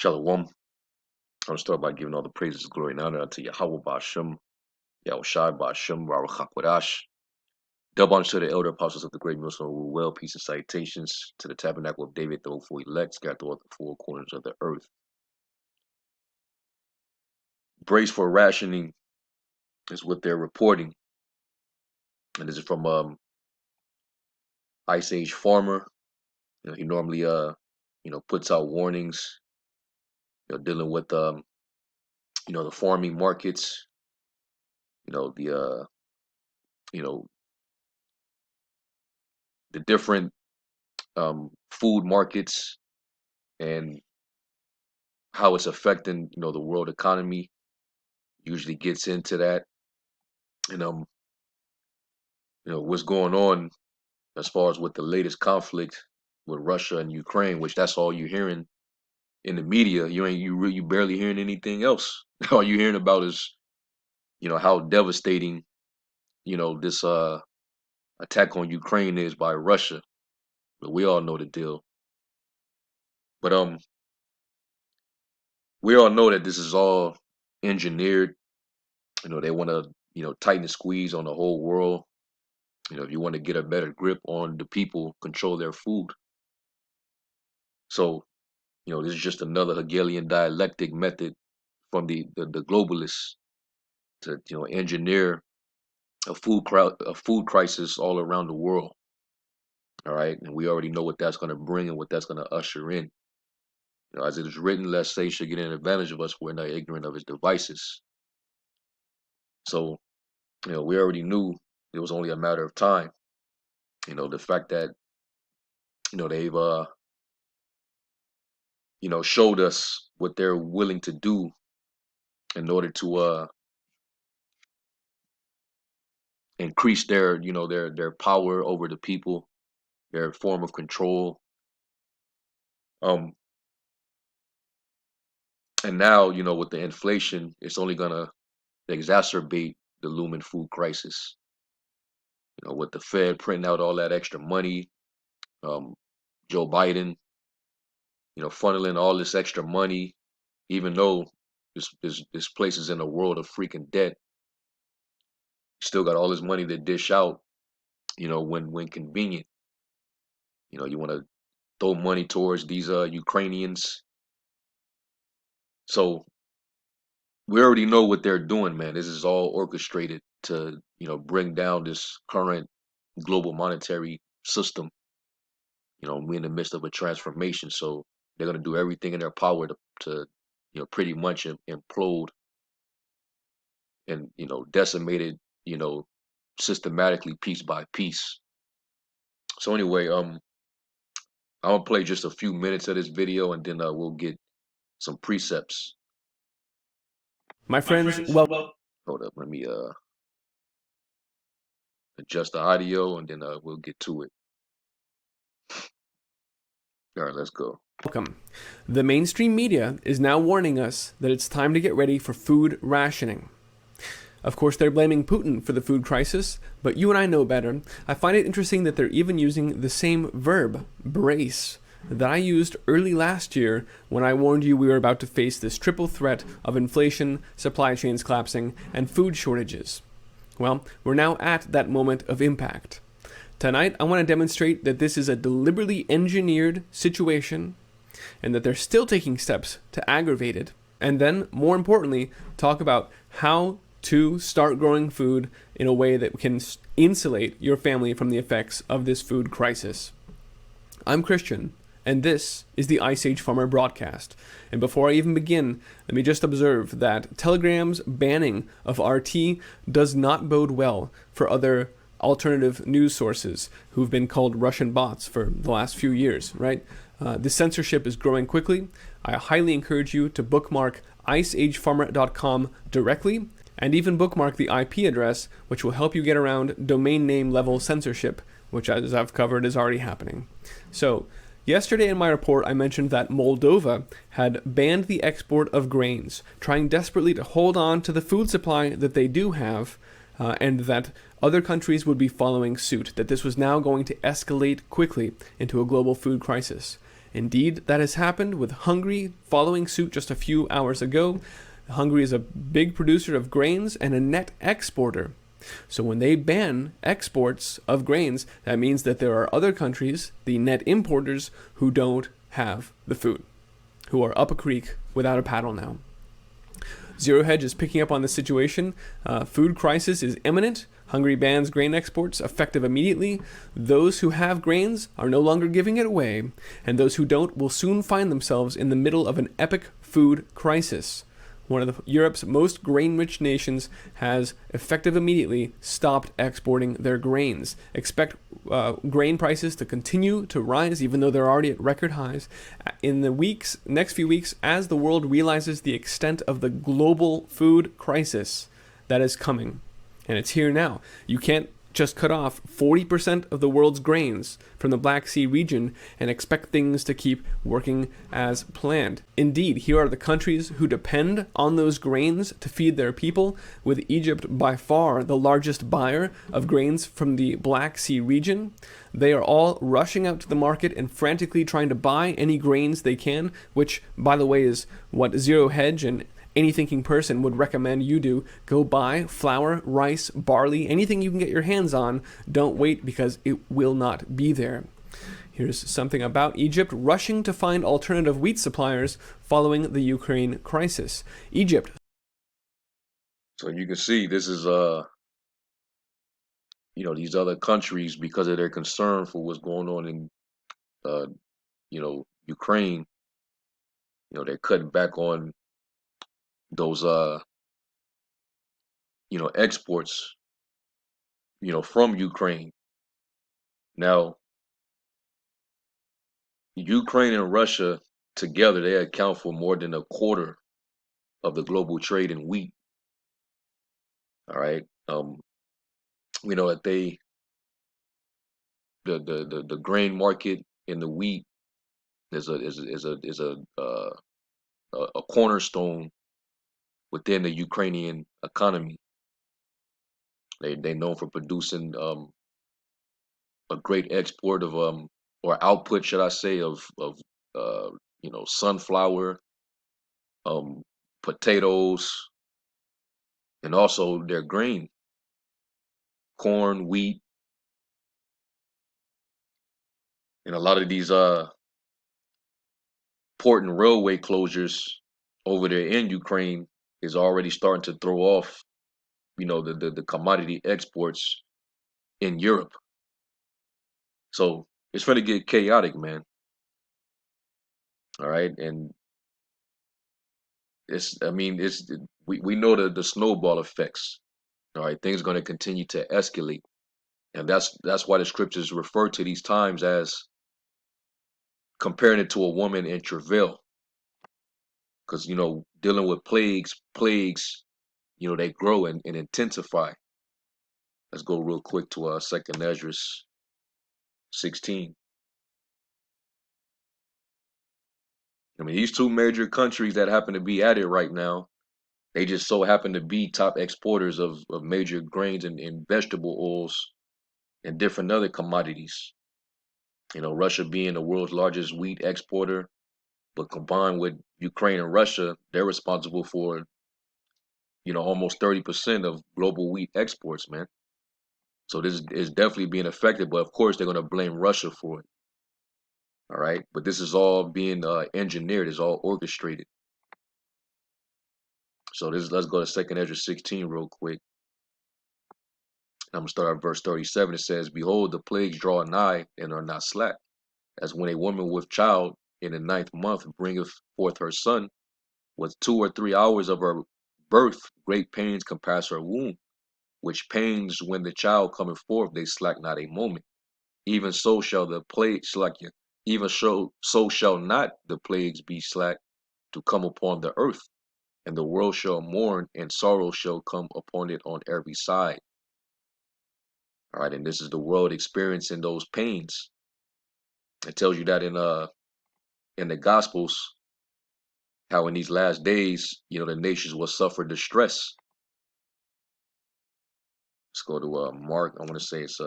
Shalom. I want to start by giving all the praises, glory, and honor unto Yahweh Ba'ashem, Yahushai Ba'ashem, Baruch HaKodash. Double honor to the elder apostles of the great Muslim rule well, peace and salutations to the tabernacle of David, the hopeful elect, scattered throughout the four corners of the earth. Brace for rationing is what they're reporting. And this is from Ice Age Farmer. He normally puts out warnings, dealing with the farming markets, the the different food markets and how it's affecting the world economy. Usually gets into that, and what's going on as far as with the latest conflict with Russia and Ukraine, which that's all you're hearing in the media. You barely hearing anything else. All you're hearing about is how devastating this attack on Ukraine is by Russia. But we all know the deal. But we all know that this is all engineered. They want to tighten the squeeze on the whole world. If you want to get a better grip on the people, control their food. So this is just another Hegelian dialectic method from the globalists to engineer a food crisis all around the world. All right, and we already know what that's going to bring and what that's going to usher in. As it is written, lest Satan should get an advantage of us, we're not ignorant of his devices. So we already knew it was only a matter of time. The fact that they've showed us what they're willing to do in order to increase their their power over the people, their form of control. And now with the inflation, it's only gonna exacerbate the looming food crisis. With the Fed printing out all that extra money, Joe Biden, funneling all this extra money, even though this place is in a world of freaking debt, still got all this money to dish out, when convenient. You want to throw money towards these Ukrainians. So we already know what they're doing, man. This is all orchestrated to, bring down this current global monetary system. We're in the midst of a transformation, so they're gonna do everything in their power to pretty much implode and decimate it, systematically piece by piece. So anyway, I'm gonna play just a few minutes of this video, and then we'll get some precepts. My friends, well, Hold up, let me adjust the audio, and then we'll get to it. All right, let's go. welcome. The mainstream media is now warning us that it's time to get ready for food rationing. Of course, they're blaming Putin for the food crisis, but you and I know better. I find it interesting that they're even using the same verb, brace, that I used early last year when I warned you we were about to face this triple threat of inflation, supply chains collapsing, and food shortages. Well, we're now at that moment of impact. Tonight, I want to demonstrate that this is a deliberately engineered situation and that they're still taking steps to aggravate it. And then, more importantly, talk about how to start growing food in a way that can insulate your family from the effects of this food crisis. I'm Christian, and this is the Ice Age Farmer broadcast. And before I even begin, let me just observe that Telegram's banning of RT does not bode well for other alternative news sources who've been called Russian bots for the last few years, right? The censorship is growing quickly. I highly encourage you to bookmark iceagefarmer.com directly, and even bookmark the IP address, which will help you get around domain name level censorship, which, as I've covered, is already happening. So, yesterday in my report, I mentioned that Moldova had banned the export of grains, trying desperately to hold on to the food supply that they do have, and that other countries would be following suit, that this was now going to escalate quickly into a global food crisis. Indeed, that has happened with Hungary following suit just a few hours ago. Hungary is a big producer of grains and a net exporter. So when they ban exports of grains, that means that there are other countries, the net importers, who don't have the food, who are up a creek without a paddle now. Zero Hedge is picking up on the situation. Food crisis is imminent. Hungary bans grain exports effective immediately. Those who have grains are no longer giving it away, and those who don't will soon find themselves in the middle of an epic food crisis. One of Europe's most grain-rich nations has effective immediately stopped exporting their grains. Expect grain prices to continue to rise, even though they're already at record highs, in the next few weeks, as the world realizes the extent of the global food crisis that is coming. And it's here now. You can't just cut off 40% of the world's grains from the Black Sea region and expect things to keep working as planned. Indeed, here are the countries who depend on those grains to feed their people, with Egypt by far the largest buyer of grains from the Black Sea region. They are all rushing out to the market and frantically trying to buy any grains they can, which, by the way, is what Zero Hedge and any thinking person would recommend you do. Go buy flour, rice, barley, anything you can get your hands on. Don't wait, because it will not be there. Here's something about Egypt rushing to find alternative wheat suppliers following the Ukraine crisis. Egypt. So you can see this is these other countries, because of their concern for what's going on in uh Ukraine, they're cutting back on those exports, from Ukraine. Now, Ukraine and Russia together, they account for more than a quarter of the global trade in wheat. All right. We know that the grain market in the wheat is a cornerstone within the Ukrainian economy. They known for producing a great export of or output, should I say, of sunflower, um potatoes, and also their grain, corn, wheat, and a lot of these port and railway closures over there in Ukraine is already starting to throw off, the commodity exports in Europe. So it's going to get chaotic, man. All right, and I mean, we know the snowball effects. All right, things are going to continue to escalate, and that's why the scriptures refer to these times as comparing it to a woman in travail, because dealing with plagues, they grow and intensify. Let's go real quick to Second Ezra 16. I mean, these two major countries that happen to be at it right now, they just so happen to be top exporters of major grains and vegetable oils and different other commodities. Russia being the world's largest wheat exporter, but combined with Ukraine and Russia, they're responsible for, almost 30% of global wheat exports, man. So this is definitely being affected, but of course they're going to blame Russia for it. All right. But this is all being engineered, it's all orchestrated. So let's go to Second Ezra 16 real quick. I'm gonna start at verse 37. It says, "Behold, the plagues draw nigh and are not slack, as when a woman with child in the ninth month bringeth forth her son, with 2 or 3 hours of her birth, great pains compass her womb, which pains when the child cometh forth, they slack not a moment. Even so shall the plague slack you. Even so shall not the plagues be slack to come upon the earth, and the world shall mourn, and sorrow shall come upon it on every side." All right, and this is the world experiencing those pains. It tells you that in the Gospels, how in these last days, the nations will suffer distress. Let's go to Mark. I want to say it's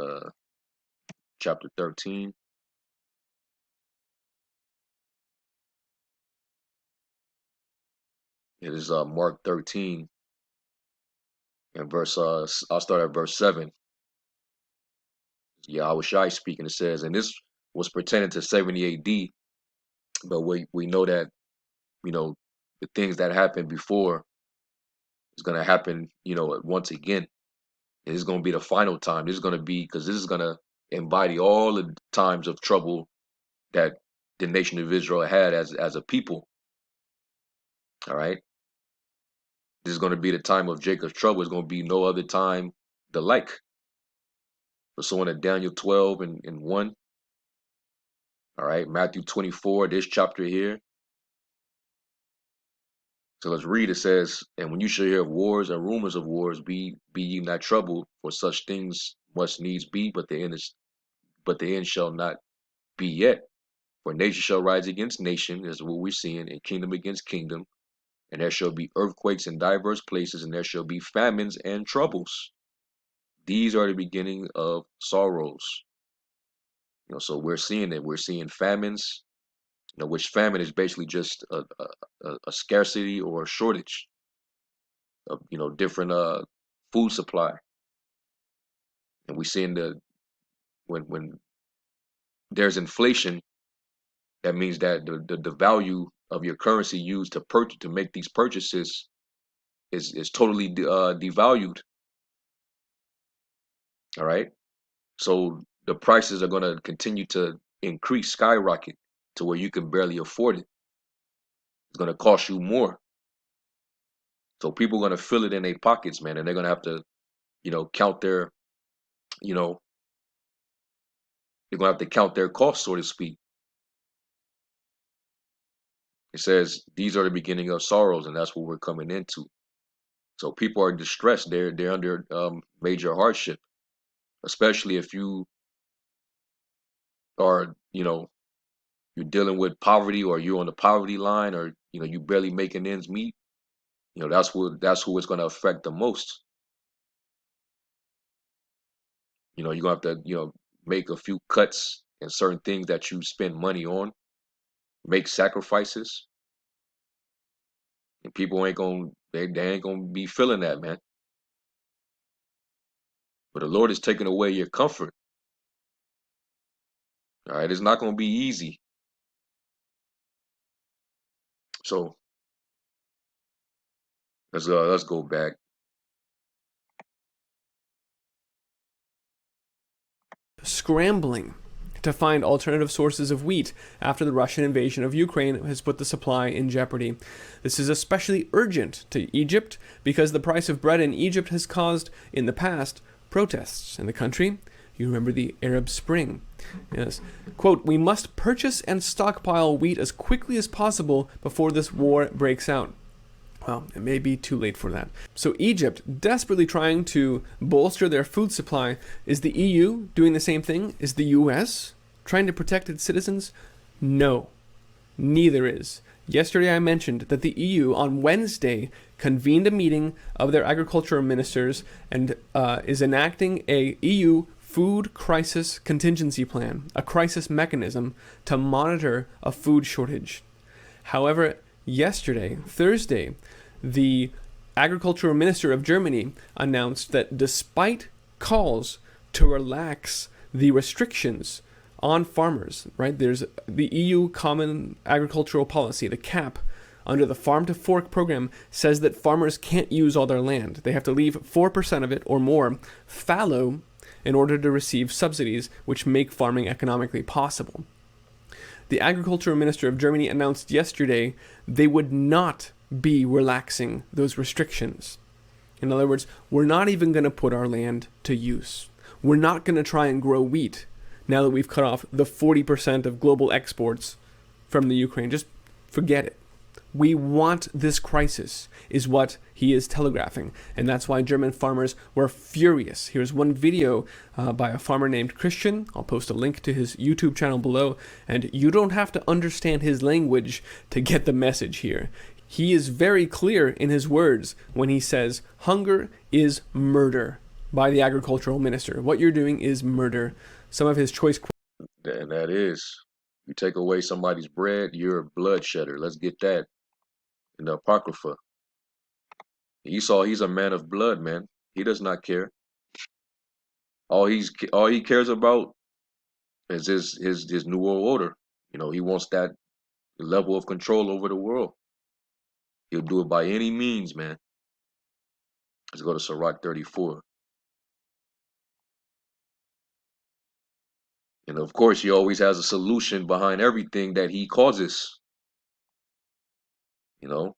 chapter 13. It is Mark 13 and verse. I'll start at verse 7. Yahweh Shai speaking. It says, and this was pertaining to 70 A.D. But we know that the things that happened before is going to happen once again. And this is going to be the final time. This is going to be because this is going to embody all the times of trouble that the nation of Israel had as a people. All right. This is going to be the time of Jacob's trouble. It's going to be no other time the like. So in Daniel 12 and 1, all right, Matthew 24, this chapter here. So let's read. It says, and when you shall hear of wars and rumors of wars, be ye not troubled, for such things must needs be, but the end shall not be yet. For nation shall rise against nation, is what we're seeing, and kingdom against kingdom, and there shall be earthquakes in diverse places, and there shall be famines and troubles. These are the beginning of sorrows. So we're seeing it. We're seeing famines, which famine is basically just a scarcity or a shortage of different food supply. And we seeing when there's inflation, that means that the value of your currency used to make these purchases is totally devalued. All right, so the prices are going to continue to increase, skyrocket to where you can barely afford it. It's going to cost you more. So people are going to feel it in their pockets, man, and they're going to have to count their you know they're going to have to count their costs, so to speak. It says these are the beginning of sorrows, and that's what we're coming into. So people are distressed. They're under major hardship, especially if you are you're dealing with poverty, or you're on the poverty line, or you barely making ends meet. That's who it's going to affect the most. You're going to have to make a few cuts in certain things that you spend money on, make sacrifices, and people ain't going they ain't going to be feeling that, man. But the Lord is taking away your comfort. All right, it's not going to be easy. So let's go back. Scrambling to find alternative sources of wheat after the Russian invasion of Ukraine has put the supply in jeopardy. This is especially urgent to Egypt because the price of bread in Egypt has caused, in the past, protests in the country. You remember the Arab Spring. Yes. Quote, we must purchase and stockpile wheat as quickly as possible before this war breaks out. Well, it may be too late for that. So Egypt, desperately trying to bolster their food supply. Is the EU doing the same thing? Is the US trying to protect its citizens? No, neither is. Yesterday I mentioned that the EU on Wednesday convened a meeting of their agricultural ministers and is enacting a EU food crisis contingency plan, a crisis mechanism to monitor a food shortage. However, yesterday, Thursday, the agricultural minister of Germany announced that despite calls to relax the restrictions on farmers, right? There's the EU Common Agricultural Policy, the CAP, under the Farm to Fork program, says that farmers can't use all their land. They have to leave 4% of it or more fallow in order to receive subsidies which make farming economically possible. The agricultural minister of Germany announced yesterday they would not be relaxing those restrictions. In other words, we're not even going to put our land to use. We're not going to try and grow wheat now that we've cut off the 40% of global exports from the Ukraine. Just forget it. We want this crisis, is what he is telegraphing. And that's why German farmers were furious. Here's one video by a farmer named Christian. I'll post a link to his YouTube channel below. And you don't have to understand his language to get the message here. He is very clear in his words when he says, hunger is murder by the agricultural minister. What you're doing is murder. Some of his choice quotes. And that is, you take away somebody's bread, you're a bloodshedder. Let's get that in the Apocrypha. Esau, he's a man of blood, man. He does not care. All he cares about is his new world order. He wants that level of control over the world. He'll do it by any means, man. Let's go to Sirach 34. And of course, he always has a solution behind everything that he causes. You know,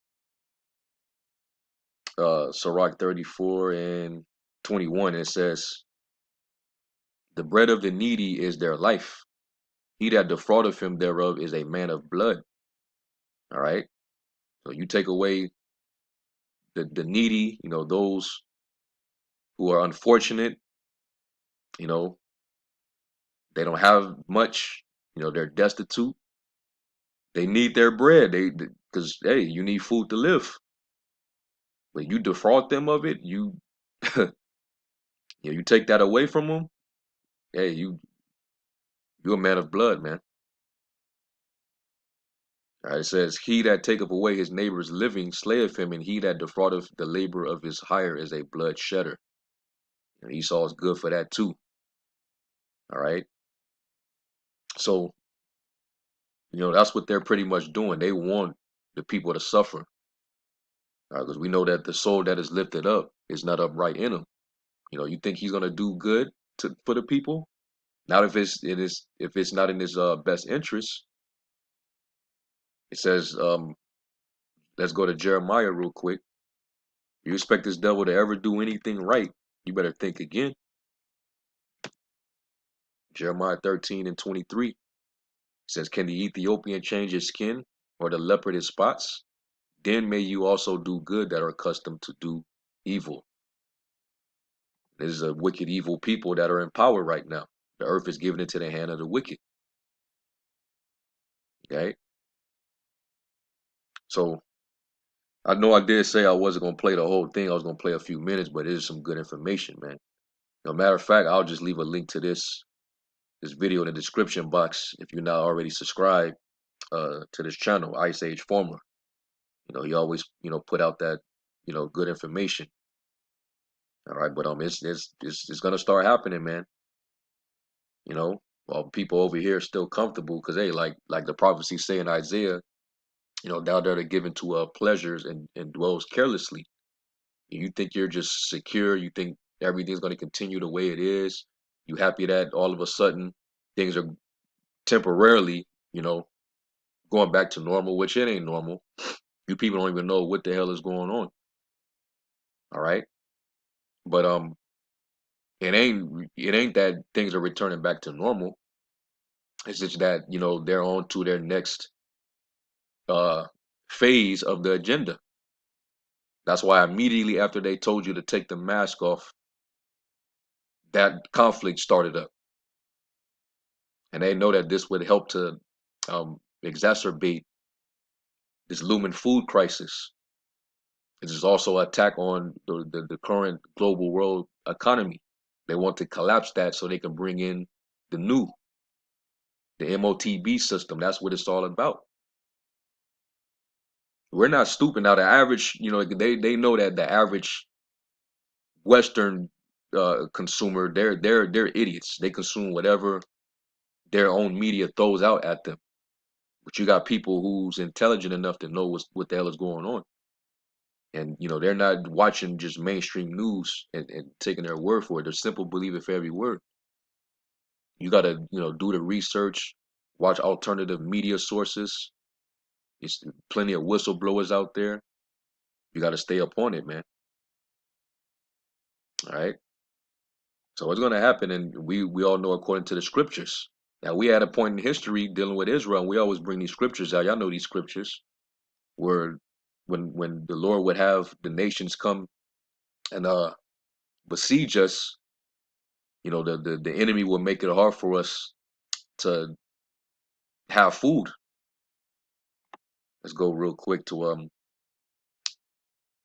Sirach 34 and 21, it says, "The bread of the needy is their life. He that defraudeth him thereof is a man of blood." All right. So you take away the needy, those who are unfortunate, you know, they don't have much, they're destitute. They need their bread. Because hey, you need food to live. But you defraud them of it, you take that away from them. Hey, you're a man of blood, man. All right, it says, "He that taketh away his neighbor's living slayeth him, and he that defraudeth the labor of his hire is a blood shedder." And Esau is good for that too. All right. So, that's what they're pretty much doing. They want the people to suffer. Because we know that the soul that is lifted up is not upright in him. You think he's gonna do good for the people? Not if it's not in his best interest. It says, let's go to Jeremiah real quick. You expect this devil to ever do anything right? You better think again. Jeremiah 13 and 23 says, "Can the Ethiopian change his skin, or the leopard his spots? Then may you also do good that are accustomed to do evil." There's a wicked, evil people that are in power right now. The earth is given into the hand of the wicked. Okay, so I know I did say I wasn't gonna play the whole thing. I was gonna play a few minutes, but it is some good information, man. No matter of fact, I'll just leave a link to this video in the description box if you're not already subscribed to this channel, Ice Age Former. He always put out that good information. All right, but it's gonna start happening, man. While people over here are still comfortable, because hey, like the prophecy say in Isaiah, thou that are given to pleasures and dwells carelessly. You think you're just secure. You think everything's going to continue the way it is. You happy that all of a sudden things are temporarily, going back to normal, which it ain't normal. You people don't even know what the hell is going on. All right, but it ain't that things are returning back to normal. It's just that they're on to their next uh phase of the agenda. That's why immediately after they told you to take the mask off, that conflict started up. And they know that this would help to exacerbate this looming food crisis. This is also an attack on the current global world economy. They want to collapse that so they can bring in the new, the MOTB system. That's what it's all about. We're not stupid. Now, the average, they know that the average Western consumer, they're idiots. They consume whatever their own media throws out at them. But you got people who's intelligent enough to know what the hell is going on. And they're not watching just mainstream news and taking their word for it. They're simple believer for every word. You gotta, do the research, watch alternative media sources. There's plenty of whistleblowers out there. You gotta stay up on it, man. All right. So what's gonna happen, and we all know according to the scriptures. Now we had a point in history dealing with Israel, and we always bring these scriptures out. Y'all know these scriptures where when the Lord would have the nations come and besiege us, the enemy will make it hard for us to have food. Let's go real quick to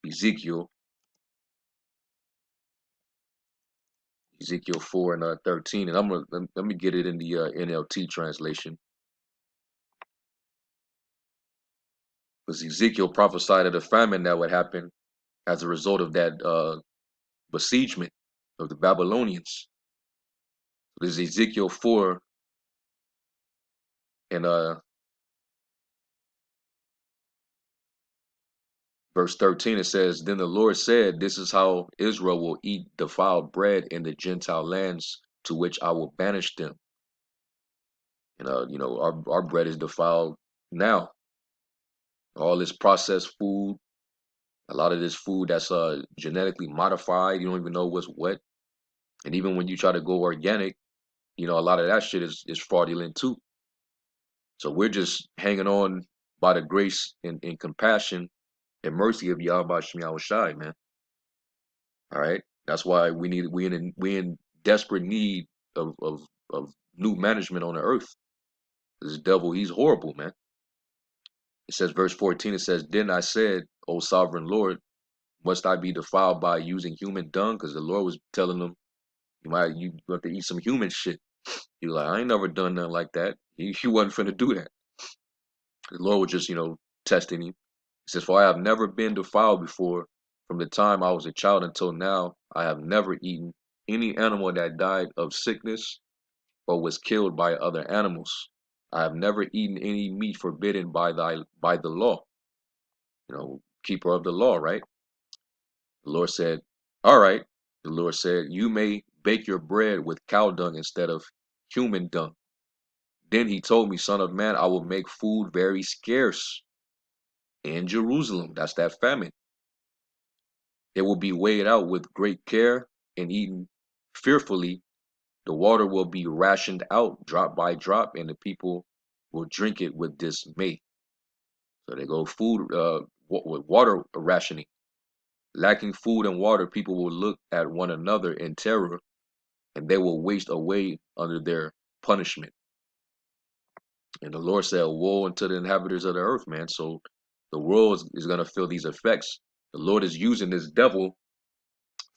Ezekiel, Ezekiel 4 and 13, and let me get it in the NLT translation. Because Ezekiel prophesied of the famine that would happen as a result of that besiegement of the Babylonians. This is Ezekiel 4 and verse 13. It says, "Then the Lord said, This is how Israel will eat defiled bread in the Gentile lands to which I will banish them." And our bread is defiled now. All this processed food, a lot of this food that's genetically modified, you don't even know what's what. And even when you try to go organic, a lot of that shit is fraudulent too. So we're just hanging on by the grace and compassion and mercy of Yahweh Shem Shai, man. All right. That's why we in desperate need of new management on the earth. This devil, he's horrible, man. It says, verse 14, it says, "Then I said, O sovereign Lord, must I be defiled by using human dung?" Because the Lord was telling them, you have to eat some human shit. He was like, "I ain't never done nothing like that." He wasn't finna do that. The Lord was just, testing him. He says, "For I have never been defiled before. From the time I was a child until now, I have never eaten any animal that died of sickness or was killed by other animals. I have never eaten any meat forbidden by the law." Keeper of the law, right? The Lord said, "All right." The Lord said, "You may bake your bread with cow dung instead of human dung." Then he told me, "Son of man, I will make food very scarce in Jerusalem." That's that famine. It will be weighed out with great care and eaten fearfully. The water will be rationed out drop by drop, and the people will drink it with dismay. So they go food with water rationing. Lacking food and water, people will look at one another in terror, and they will waste away under their punishment. And the Lord said, "Woe unto the inhabitants of the earth," man. So the world is going to feel these effects. The Lord is using this devil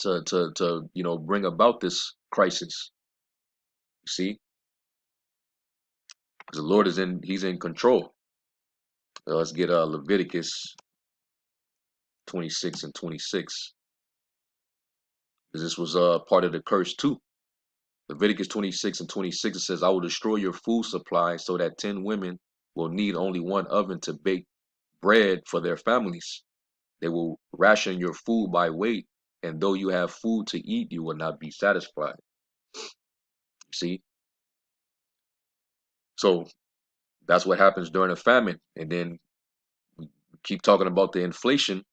to bring about this crisis. You see, because the Lord he's in control. Let's get Leviticus 26 and 26, because this was part of the curse too. Leviticus 26 and 26, it says, "I will destroy your food supply so that 10 women will need only one oven to bake bread for their families. They will ration your food by weight, and though you have food to eat, you will not be satisfied." See, so that's what happens during a famine. And then we keep talking about the inflation,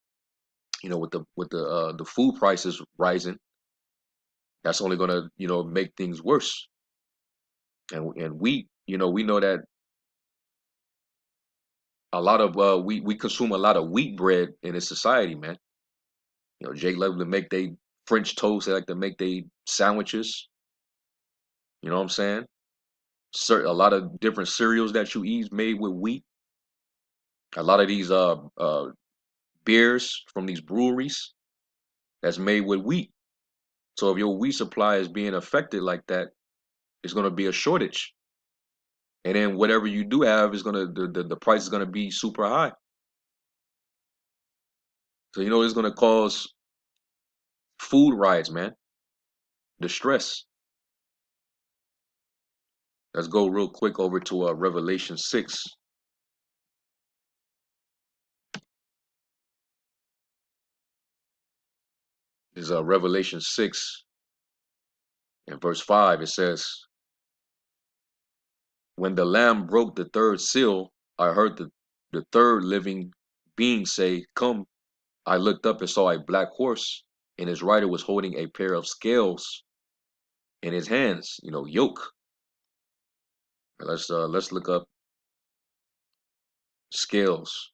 with the food prices rising. That's only gonna make things worse. And wheat, we know that a lot of we consume a lot of wheat bread in this society, man. Jake love to make they French toast. They like to make they sandwiches. You know what I'm saying? A lot of different cereals that you eat is made with wheat. A lot of these beers from these breweries that's made with wheat. So if your wheat supply is being affected like that, it's going to be a shortage. And then whatever you do have is going to the price is going to be super high. So it's going to cause food riots, man. Distress. Let's go real quick over to Revelation 6. This is Revelation 6 and verse 5. It says, "When the Lamb broke the third seal, I heard the third living being say, 'Come.' I looked up and saw a black horse, and his rider was holding a pair of scales in his hands, yoke." Let's look up scales.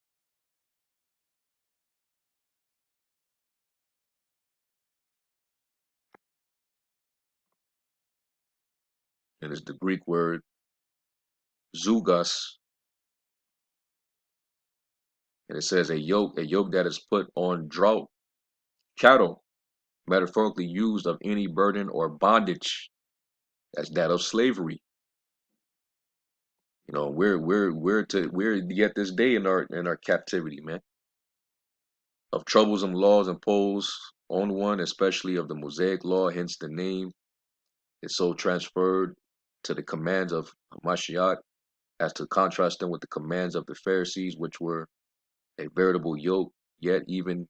And it's the Greek word zugos, and it says a yoke that is put on drought cattle, metaphorically used of any burden or bondage. That's that of slavery. We're yet this day in our captivity, man. of troublesome laws imposed on one, especially of the Mosaic law, hence the name is so transferred to the commands of Mashiach as to contrast them with the commands of the Pharisees, which were a veritable yoke, yet even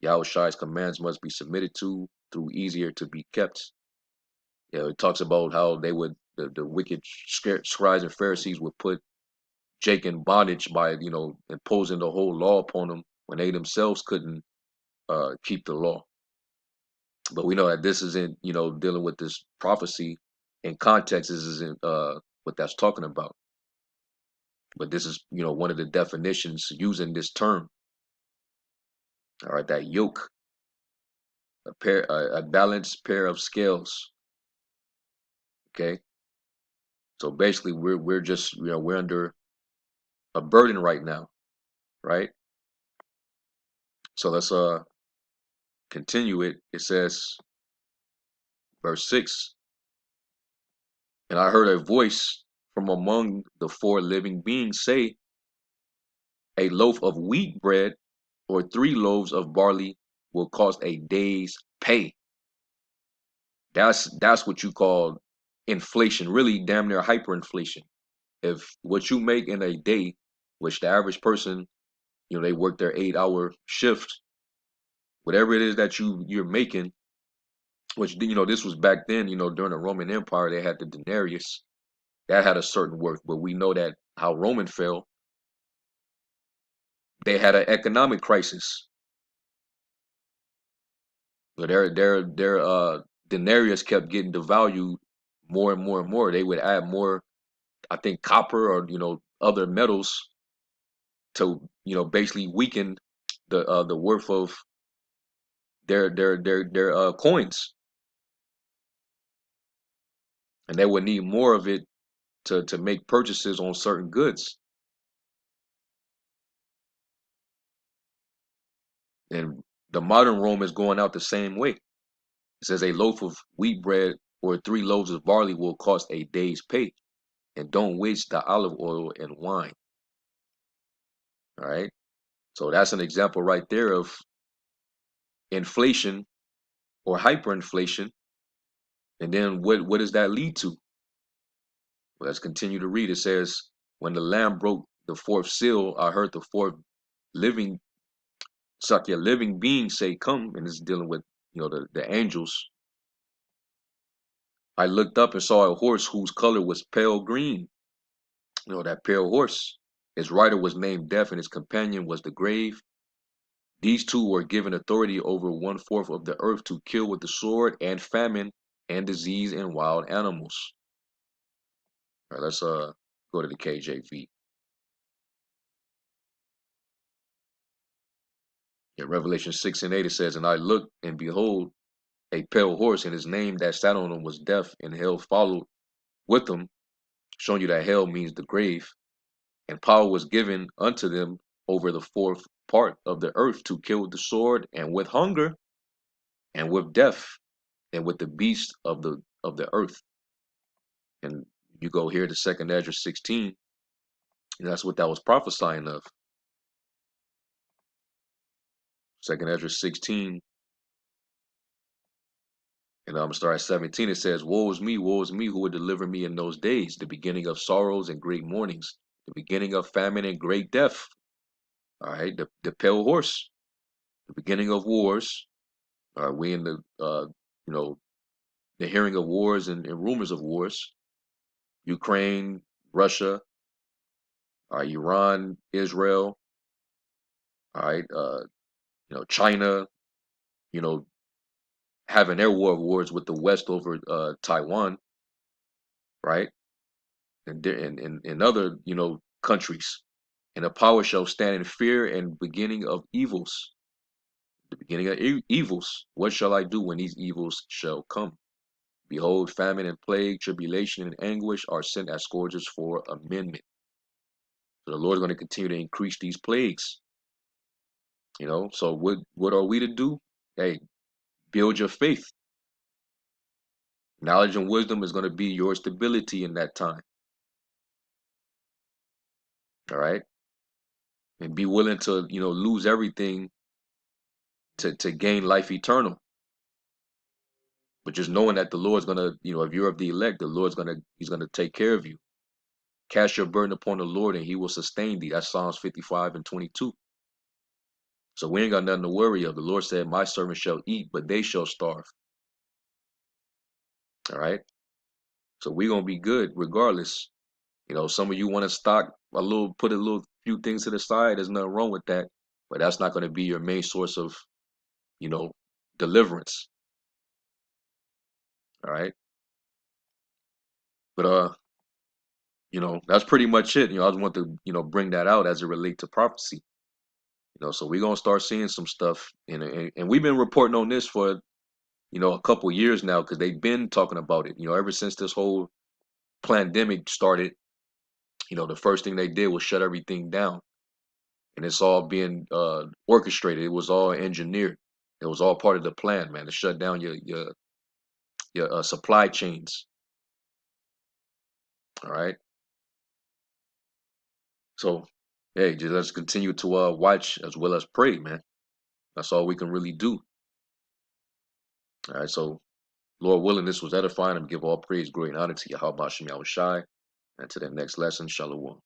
Yahushua's commands must be submitted to through easier to be kept. You know, it talks about how they would the wicked scribes and Pharisees would put Jake in bondage by imposing the whole law upon them when they themselves couldn't keep the law. But we know that this isn't dealing with this prophecy in context. This isn't what that's talking about. But this is one of the definitions using this term. All right, that yoke, a balanced pair of scales. Okay, so basically we're just we're under a burden right now, right? So let's continue it. It says, verse 6, and I heard a voice from among the four living beings say, a loaf of wheat bread or 3 loaves of barley will cost a day's pay. That's what you call inflation, really damn near hyperinflation. If what you make in a day, which the average person, they work their 8-hour shift, whatever it is that you're making, which this was back then, during the Roman Empire, they had the denarius that had a certain worth, but we know that how Roman fell, they had an economic crisis. So their denarius kept getting devalued more and more and more. They would add more, I think, copper or other metals to basically weaken the worth of their coins, and they would need more of it to make purchases on certain goods. And the modern Rome is going out the same way. It says a loaf of wheat bread or 3 loaves of barley will cost a day's pay, and don't waste the olive oil and wine. All right. So that's an example right there of inflation or hyperinflation. And then what does that lead to? Well, let's continue to read. It says, when the Lamb broke the fourth seal, I heard the fourth living, Sakya, living being say, come, and it's dealing with the angels. I looked up and saw a horse whose color was pale green. That pale horse. His rider was named Death, and his companion was the grave. These two were given authority over 1/4 of the earth to kill with the sword and famine and disease and wild animals. All right, let's go to the KJV. In Revelation 6 and 8 it says, and I looked, and behold, a pale horse, and his name that sat on him was Death, and hell followed with him, showing you that hell means the grave. And power was given unto them over the fourth part of the earth to kill with the sword, and with hunger, and with death, and with the beasts of the earth. And you go here to 2nd Ezra 16, and that's what that was prophesying of. 2nd Ezra 16, and I'm gonna start at 17. It says, woe is me, who would deliver me in those days, the beginning of sorrows and great mournings, the beginning of famine and great death. All right, the pale horse, the beginning of wars. All right, we in you know, the hearing of wars and rumors of wars. Ukraine, Russia, all right, Iran, Israel, all right, China, you know, having their war of wars with the West over Taiwan, right? And other, countries. And a power shall stand in fear and beginning of evils. The beginning of evils. What shall I do when these evils shall come? Behold, famine and plague, tribulation and anguish are sent as scourges for amendment. So the Lord is going to continue to increase these plagues. So what are we to do? Hey, build your faith. Knowledge and wisdom is going to be your stability in that time. All right. And be willing to, lose everything to gain life eternal. But just knowing that the Lord's gonna, if you're of the elect, the Lord's He's gonna take care of you. Cast your burden upon the Lord, and He will sustain thee. That's Psalms 55:22. So we ain't got nothing to worry of. The Lord said, "My servants shall eat, but they shall starve." All right. So we're gonna be good regardless. Some of you want to stock put a little few things to the side. There's nothing wrong with that, but that's not going to be your main source of, you know, deliverance. All right. But that's pretty much it. I just want to, bring that out as it relate to prophecy. So we're gonna start seeing some stuff, and we've been reporting on this for, a couple years now because they've been talking about it. Ever since this whole pandemic started, the first thing they did was shut everything down, and it's all being orchestrated. It was all engineered. It was all part of the plan, man, to shut down your supply chains. All right. So, hey, just let's continue to watch as well as pray, man. That's all we can really do. All right. So, Lord willing, this was edifying. And give all praise, glory, and honor to Yahweh Shem Yahweh Shai. And to the next lesson, Shalom.